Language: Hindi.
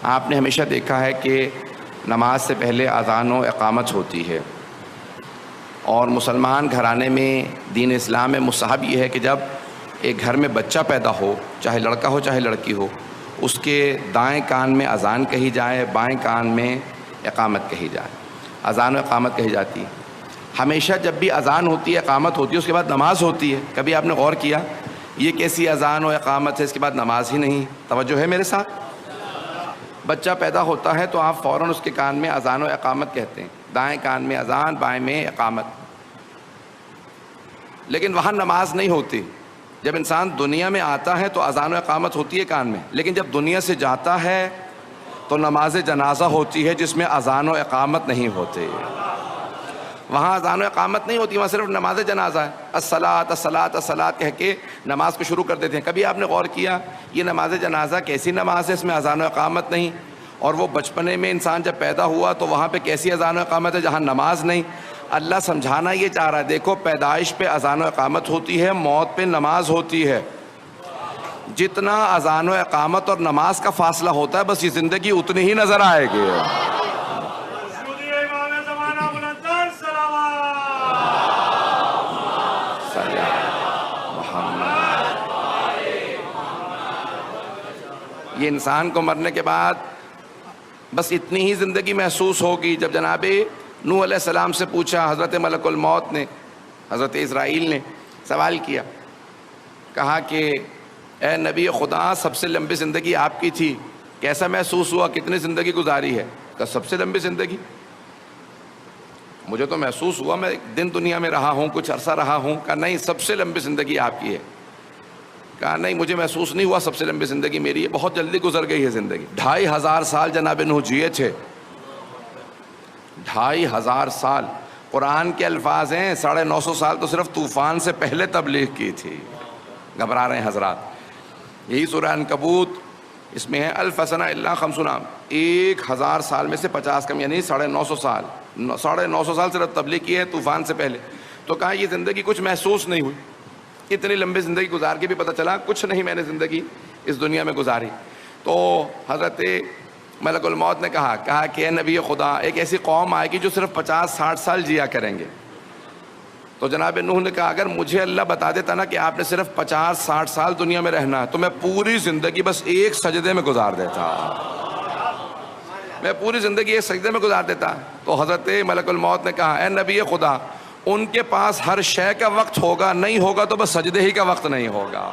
आपने हमेशा देखा है कि नमाज से पहले अज़ान व इक़ामत होती है, और मुसलमान घराने में दीन इस्लाम में मुस्तहब ये है कि जब एक घर में बच्चा पैदा हो, चाहे लड़का हो चाहे लड़की हो, उसके दाएं कान में अज़ान कही जाए, बाएं कान में इक़ामत कही जाए। अज़ान व इक़ामत कही जाती है। हमेशा जब भी अज़ान होती है, इक़ामत होती है, उसके बाद नमाज होती है। कभी आपने गौर किया ये कैसी अज़ान व इक़ामत है, इसके बाद नमाज ही नहीं? तवज्जो है मेरे साथ? बच्चा पैदा होता है तो आप फ़ौरन उसके कान में अज़ान व इक़ामत कहते हैं, दाएं कान में अज़ान, बाएं में इक़ामत। लेकिन वहाँ नमाज नहीं होती। जब इंसान दुनिया में आता है तो अज़ान व इक़ामत होती है कान में, लेकिन जब दुनिया से जाता है तो नमाज जनाजा होती है जिसमें अज़ान व इक़ामत नहीं होते। वहाँ अज़ान व इक़ामत नहीं होती, वहाँ सिर्फ नमाज जनाजा है। अस्सलात अस्सलात अस्सलात कह के नमाज को शुरू कर देते हैं। कभी आपने गौर किया ये नमाज जनाजा कैसी नमाज है, इसमें अज़ान व इक़ामत नहीं? और वो बचपने में इंसान जब पैदा हुआ तो वहाँ पे कैसी अज़ान व इक़ामत है जहाँ नमाज नहीं? अल्लाह समझाना ये चाह रहा है, देखो पैदाइश पे अज़ान व इक़ामत होती है, मौत पे नमाज होती है। जितना अज़ान व इक़ामत और नमाज का फासला होता है, बस ये ज़िंदगी उतनी ही नज़र आएगी। ये इंसान को मरने के बाद बस इतनी ही ज़िंदगी महसूस होगी। जब जनाबे नूह अलैहिस्सलाम से पूछा, हज़रत मलकुल मौत ने, हज़रत इस्राईल ने सवाल किया, कहा कि ए नबी खुदा, सबसे लंबी ज़िंदगी आपकी थी, कैसा महसूस हुआ, कितनी ज़िंदगी गुजारी है? कहा सबसे लंबी ज़िंदगी मुझे तो महसूस हुआ मैं एक दिन दुनिया में रहा हूँ, कुछ अरसा रहा हूँ। कहा नहीं, सबसे लंबी ज़िंदगी आपकी है। कहा नहीं, मुझे महसूस नहीं हुआ सबसे लंबी ज़िंदगी मेरी है, बहुत जल्दी गुजर गई है ज़िंदगी। 2500 साल जनाब नूह जिए थे, 2500 साल। कुरान के अल्फाज हैं 950 साल तो सिर्फ तूफ़ान से पहले तबलीग की थी। घबरा रहे हैं हजरात। यही सूरह अनकबूत, इसमें है अल्फ़सना इल्ला खमसुना, 1000 साल में से 50 कम, यानी 950 साल, 950 साल सिर्फ तबलीग की है तूफ़ान से पहले। तो कहा ये ज़िंदगी कुछ महसूस नहीं हुई। इतनी लंबी ज़िंदगी गुजार के भी पता चला कुछ नहीं मैंने ज़िंदगी इस दुनिया में गुजारी। तो हज़रत मलकुल मौत ने कहा कि नबी खुदा, एक ऐसी कौम आएगी जो सिर्फ 50-60 साल जिया करेंगे। तो जनाब नूह ने कहा, अगर मुझे अल्लाह बता देता ना कि आपने सिर्फ 50-60 साल दुनिया में रहना है, तो मैं पूरी ज़िंदगी बस एक सजदे में गुजार देता, मैं पूरी ज़िंदगी एक सजदे में गुजार देता। तो हज़रत मलकुल मौत ने कहा, ए नबी खुदा, उनके पास हर शय का वक्त होगा, नहीं होगा तो बस सजदे ही का वक्त नहीं होगा।